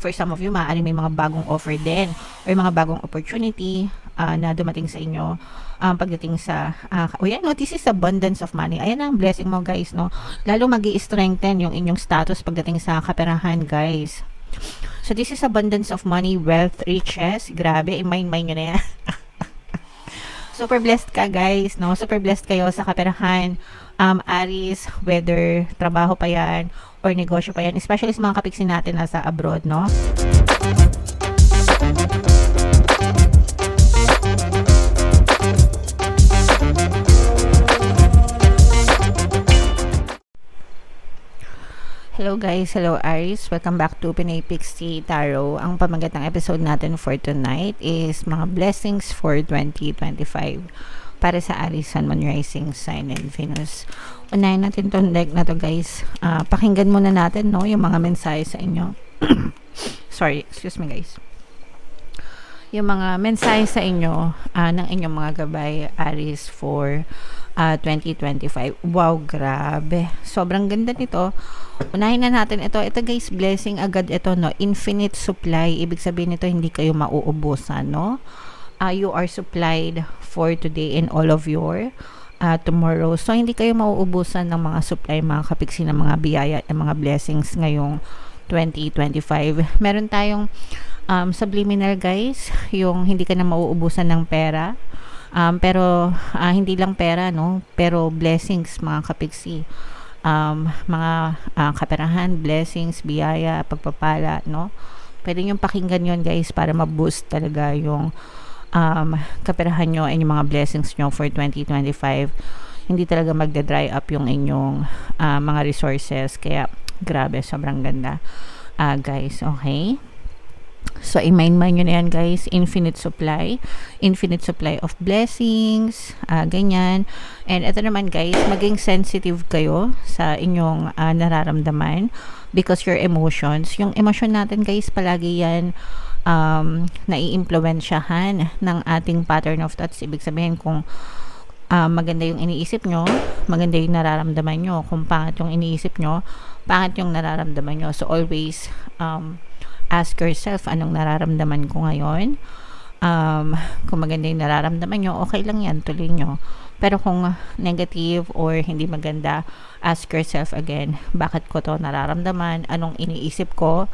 For some of you, maaaring may mga bagong offer din or mga bagong opportunity na dumating sa inyo pagdating sa yan, no, this is abundance of money. Ayan ang blessing mo, guys, no. Lalo magi-strengthen yung inyong status pagdating sa kaperahan, guys. So this is abundance of money, wealth, riches. Grabe, i-mind nyo na yan. Super blessed ka, guys, no. Super blessed kayo sa kaperahan. Aries, whether trabaho pa yan or negosyo pa yan, especially sa mga kapiksin natin nasa abroad, no? Hello guys, hello Aries, welcome back to Pinay Pixie Tarot. Ang pamagat ng episode natin for tonight is mga blessings for 2025 para sa Aries, Sun, Moon, Rising, Sign, and Venus. Unahin natin tong deck na to, guys. Pakinggan muna natin, no, yung mga mensahe sa inyo. Sorry, excuse me, guys. Yung mga mensahe sa inyo ng inyong mga gabay, Aries, for 2025. Wow, grabe. Sobrang ganda nito. Unahin na natin ito. Ito, guys, blessing agad ito, no? Infinite supply. Ibig sabihin nito, hindi kayo mauubusan, no? You are supplied for today and all of your tomorrow. So, hindi kayo mauubusan ng mga supply, mga kapiksi, ng mga biyaya, ng mga blessings ngayong 2025. Meron tayong subliminal, guys, yung hindi ka na mauubusan ng pera. Pero hindi lang pera, no? Pero blessings, mga kapiksi. Mga kaperahan, blessings, biyaya, pagpapala, no? Pwede nyo pakinggan yon, guys, para ma-boost talaga yung kaperahan nyo and yung mga blessings nyo for 2025. Hindi talaga magda-dry up yung inyong mga resources. Kaya, grabe, sobrang ganda, guys. Okay? So, i-mind nyo na yan, guys. Infinite supply of blessings, ganyan. And ito naman, guys, maging sensitive kayo sa inyong nararamdaman because your emotions, yung emosyon natin, guys, palagi yan nai-impluwensyahan ng ating pattern of thoughts. Ibig sabihin, kung maganda yung iniisip nyo, maganda yung nararamdaman nyo. Kung pangit yung iniisip nyo, pangit yung nararamdaman nyo. So, always ask yourself, anong nararamdaman ko ngayon? Kung maganda yung nararamdaman nyo, okay lang yan, tuloy nyo. Pero kung negative or hindi maganda, ask yourself again, bakit ko to nararamdaman? Anong iniisip ko?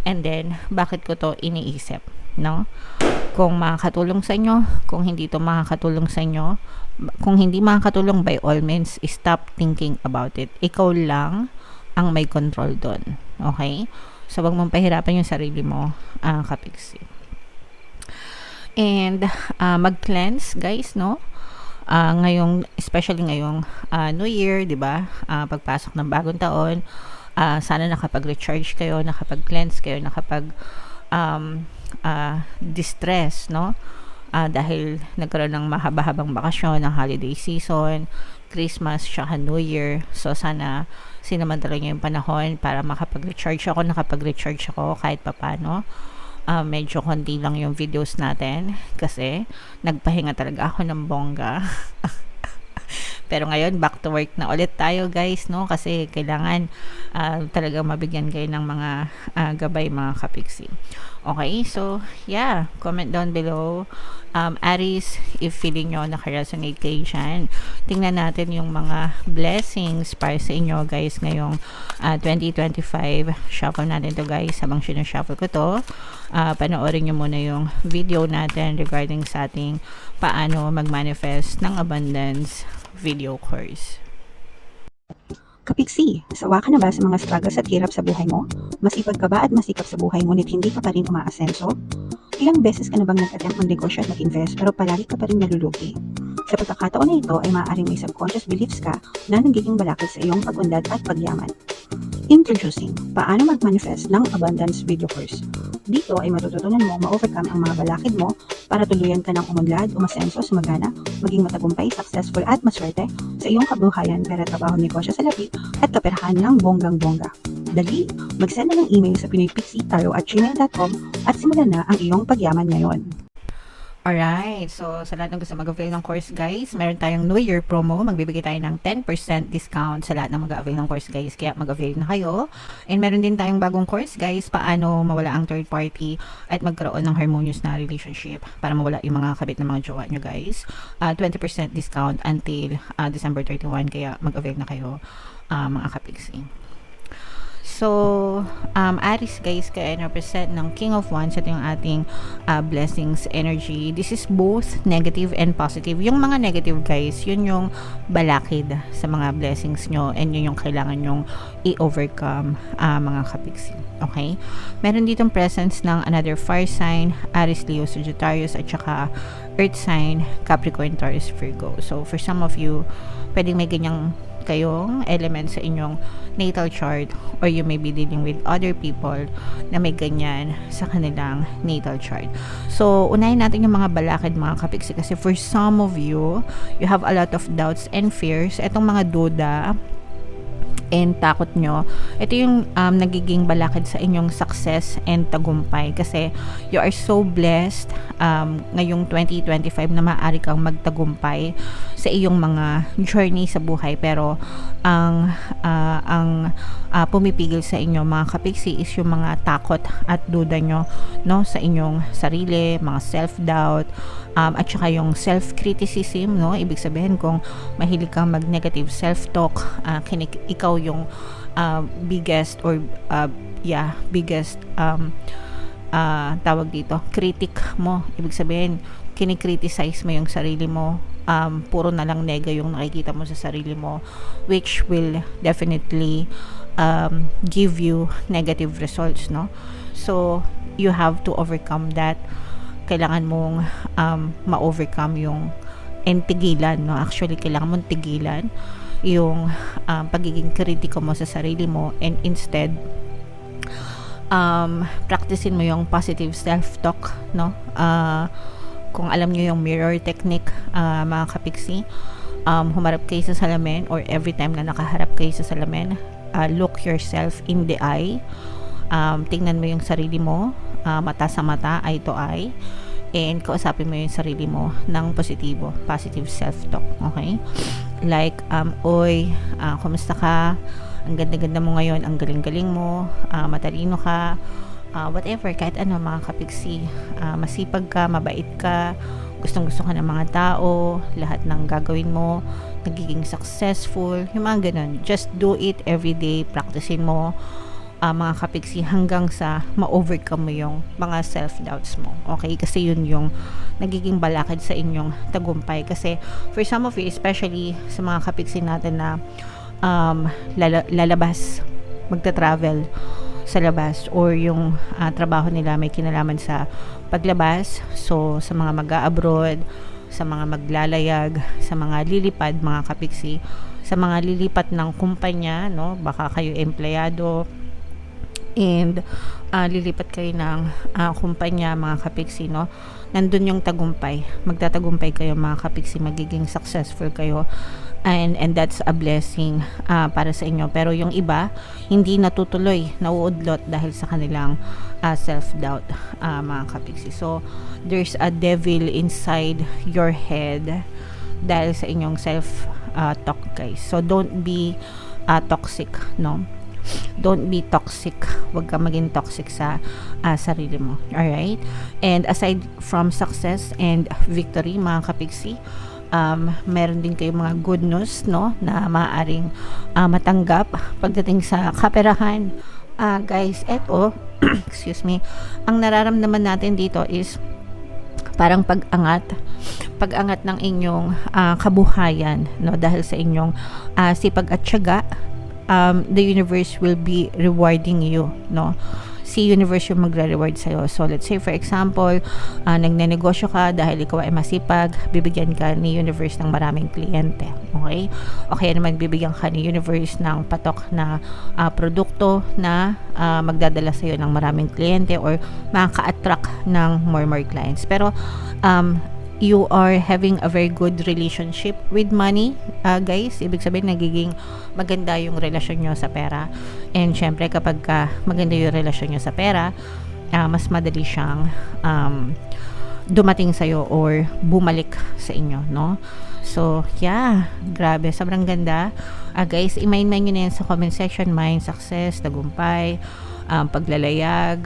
And then, bakit ko to iniisip? No? Kung makakatulong sa inyo, kung hindi to makakatulong sa inyo, kung hindi makakatulong, by all means, stop thinking about it. Ikaw lang ang may control doon. Okay? So, wag mong pahirapan yung sarili mo, kapiksi. And, mag-cleanse, guys, no? Ngayong, especially ngayong New Year, di ba? Pagpasok ng bagong taon, sana nakapag-recharge kayo, nakapag-cleanse kayo, distress, no? Dahil nagkaroon ng mahaba-habang bakasyon, ng holiday season, Christmas, tsaka New Year. So, sana sinamantala nyo yung panahon para makapag-recharge ako, nakapag-recharge ako kahit papano. Medyo konti lang yung videos natin kasi nagpahinga talaga ako ng bongga. Pero ngayon, back to work na ulit tayo, guys, no? Kasi kailangan talaga mabigyan kayo ng mga gabay, mga kapiksi. Okay, so, yeah, comment down below. Aries, if feeling nyo nakaresonate kayo dyan, tingnan natin yung mga blessings para sa inyo, guys, ngayong 2025. Shuffle natin to, guys. Habang sinushuffle ko to, panoorin nyo muna yung video natin regarding sa ating paano mag-manifest ng abundance video course. Kapiksi, sawa ka na ba sa mga struggles at hirap sa buhay mo? Masipag ka ba at masikap sa buhay ngunit hindi ka pa rin umaasenso? Ilang beses ka na bang nag-attempt mag-negosyo at mag-invest pero palagi ka pa rin nalulugi? Sa pagkakataon na ito ay maaaring may subconscious beliefs ka na nagiging balakid sa iyong pag-unlad at pagyaman. Introducing, paano mag-manifest ng abundance video course. Dito ay matututunan mo ma-overcome ang mga balakid mo para tuluyan ka ng umunlad, umasenso, sumagana, maging matagumpay, successful at maswerte sa iyong kabuhayan, pera, trabaho, negosyo sa lapi at kaperahan ng bonggang-bongga. Dali, mag-send na ng email sa pinoypixie@gmail.com at simulan na ang iyong pagyaman ngayon. Alright, so sa lahat ng gusto mag-avail ng course guys, meron tayong New Year promo. Magbibigay tayo ng 10% discount sa lahat ng mag-avail ng course guys. Kaya mag-avail na kayo. And meron din tayong bagong course guys, paano mawala ang third party at magkaroon ng harmonious na relationship para mawala yung mga kabit ng mga jowa nyo guys. 20% discount until December 31. Kaya mag-avail na kayo mga kapiksi. So, Aries guys, kaya represent ng King of Wands. Ito yung ating blessings energy. This is both negative and positive. Yung mga negative guys, yun yung balakid sa mga blessings nyo and yun yung kailangan nyong i-overcome mga kapiksi. Okay? Meron ditong presence ng another fire sign, Aries, Leo, Sagittarius, at saka earth sign, Capricorn, Taurus, Virgo. So, for some of you, pwedeng may ganyang kayong element sa inyong natal chart, or you may be dealing with other people na may ganyan sa kanilang natal chart. So, unahin natin yung mga balakid mga kapiksi kasi for some of you, you have a lot of doubts and fears. Etong mga duda and takot nyo, ito yung nagiging balakid sa inyong success and tagumpay kasi you are so blessed ngayong 2025 na maaari kang magtagumpay sa iyong mga journey sa buhay, pero ang pumipigil sa inyo mga kapiksi is yung mga takot at duda nyo, no, sa inyong sarili, mga self-doubt, at saka yung self-criticism, no? Ibig sabihin kung mahilig kang mag-negative self-talk, ikaw yung biggest or biggest tawag dito, critic mo. Ibig sabihin, kinikriticize mo yung sarili mo. Puro na lang nega yung nakikita mo sa sarili mo, which will definitely give you negative results, no? So, you have to overcome that. Kailangan mong ma-overcome yung tigilan, no? Actually, kailangan mong tigilan yung pagiging kritiko mo sa sarili mo, and instead practicein mo yung positive self-talk, no? Kung alam nyo yung mirror technique, mga kapiksi, humarap kayo sa salamin, or every time na nakaharap kayo sa salamin, look yourself in the eye. Tingnan mo yung sarili mo, mata sa mata, eye to eye, and kausapin mo yung sarili mo ng positibo, positive self-talk. Okay? Like, oy, kumusta ka? Ang ganda-ganda mo ngayon, ang galing-galing mo, matalino ka, whatever, kahit ano mga kapiksi, masipag ka, mabait ka, gustong-gusto ka ng mga tao, lahat ng gagawin mo nagiging successful, yung mga ganun. Just do it every day, practicein mo mga kapiksi hanggang sa ma-overcome mo yung mga self-doubts mo. Okay? Kasi yun yung nagiging balakid sa inyong tagumpay. Kasi for some of you, especially sa mga kapiksi natin na lalabas, magta-travel sa labas, or yung trabaho nila may kinalaman sa paglabas. So, sa mga mag-a-abroad, sa mga maglalayag, sa mga lilipad, mga kapiksi, sa mga lilipat ng kumpanya, no? Baka kayo empleyado, and lilipat kayo ng kumpanya, mga kapiksi, no? Nandun yung tagumpay. Magtatagumpay kayo mga kapiksi, magiging successful kayo, and that's a blessing para sa inyo. Pero yung iba, hindi natutuloy, nauudlot dahil sa kanilang self-doubt, mga kapiksi. So, there's a devil inside your head dahil sa inyong self-talk, guys. So, don't be toxic, no? Don't be toxic. Huwag ka maging toxic sa sarili mo. Alright? And aside from success and victory, mga kapiksi, meron din kayong mga good news, no, na maaaring matanggap pagdating sa kaperahan. Guys, eto, excuse me, ang nararamdaman natin dito is parang pag-angat ng inyong kabuhayan, no, dahil sa inyong sipag at tiyaga. The universe will be rewarding you, no? Si universe yung magre-reward sa'yo. So, let's say, for example, nagnenegosyo ka dahil ikaw ay masipag, bibigyan ka ni universe ng maraming kliyente. Okay? O kaya naman, bibigyan ka ni universe ng patok na produkto na magdadala sa'yo ng maraming kliyente, or makaka-attract ng more clients. Pero, you are having a very good relationship with money, guys. Ibig sabihin, nagiging maganda yung relasyon nyo sa pera. And syempre, kapag maganda yung relasyon nyo sa pera, mas madali siyang dumating sa'yo or bumalik sa inyo, no? So, yeah, grabe, sobrang ganda. Guys, i-mind nyo na yan sa comment section, mind, success, tagumpay, paglalayag,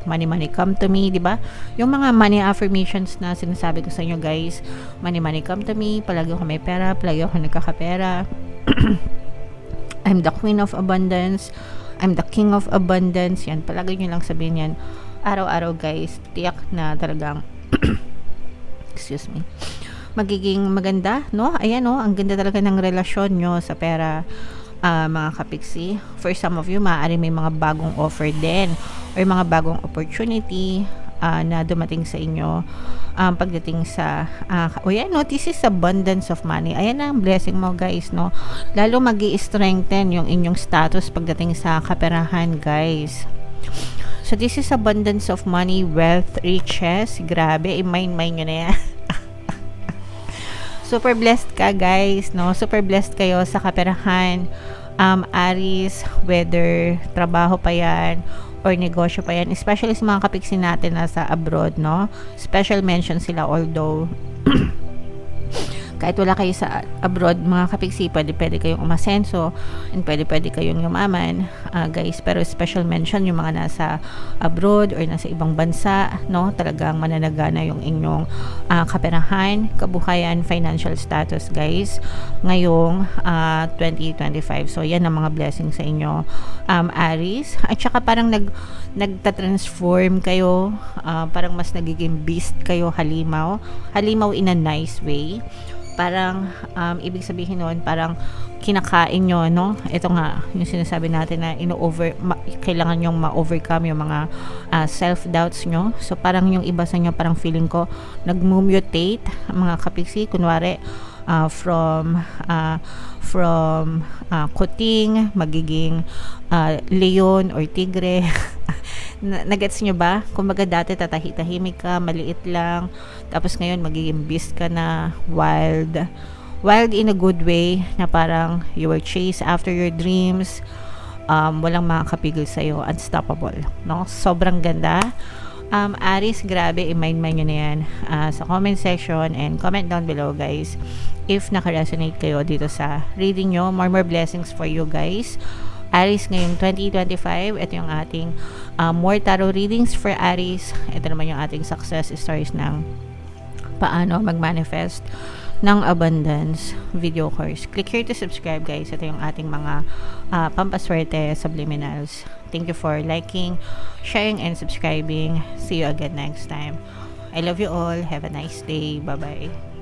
money come to me, di ba? Yung mga money affirmations na sinasabi ko sa inyo, guys, money come to me, palagi ako may pera, palagi ako nagkakapera. I'm the queen of abundance, I'm the king of abundance. Yan, palagi nyo lang sabihin yan araw-araw, guys. Tiyak na talagang excuse me, magiging maganda, no? Ayan, no? Ang ganda talaga ng relasyon nyo sa pera, mga kapiksi. For some of you, maaari may mga bagong offer din or mga bagong opportunity na dumating sa inyo pagdating sa ayan, no? This is abundance of money. Ayan na ang blessing mo, guys, no? Lalo magi-strengthen yung inyong status pagdating sa kaperahan, guys. So, this is abundance of money, wealth, riches. Grabe, i-mind nyo na yan. Super blessed ka, guys, no? Super blessed kayo sa kaperahan. Aries, whether trabaho pa yan or negosyo pa yan, especially sa mga kapiksi natin na sa abroad, no? Special mention sila, although kahit wala kayo sa abroad, mga kapiksi, pwede kayong umasenso and pwede kayong yumaman, guys. Pero special mention yung mga nasa abroad or nasa ibang bansa, no? Talagang mananagana yung inyong kaperahan, kabuhayan, financial status, guys, ngayong 2025. So, yan ang mga blessings sa inyo, Aries. At saka parang nagtatransform kayo, parang mas nagiging beast kayo, halimaw in a nice way. Parang ibig sabihin nun, parang kinakain nyo, no? Ito nga yung sinasabi natin na kailangan nyong ma-overcome yung mga self-doubts nyo. So parang yung iba sa nyo, parang feeling ko nag-mutate mga kapiksi, kunwari from kuting magiging leon or tigre. Nagets nyo ba? Kumbaga dati tahimik ka, maliit lang, tapos ngayon magiging beast ka na, wild in a good way, na parang you were chased after your dreams, walang makakapigil sa'yo, unstoppable, no? Sobrang ganda. Aries, grabe, i-mind nyo na yan sa comment section, and comment down below, guys, if naka-resonate kayo dito sa reading nyo. More blessings for you, guys. Aries ngayong 2025, ito yung ating more tarot readings for Aries. Ito naman yung ating success stories ng paano mag-manifest ng abundance video course. Click here to subscribe, guys. Ito yung ating mga pampaswerte subliminals. Thank you for liking, sharing, and subscribing. See you again next time. I love you all. Have a nice day. Bye-bye.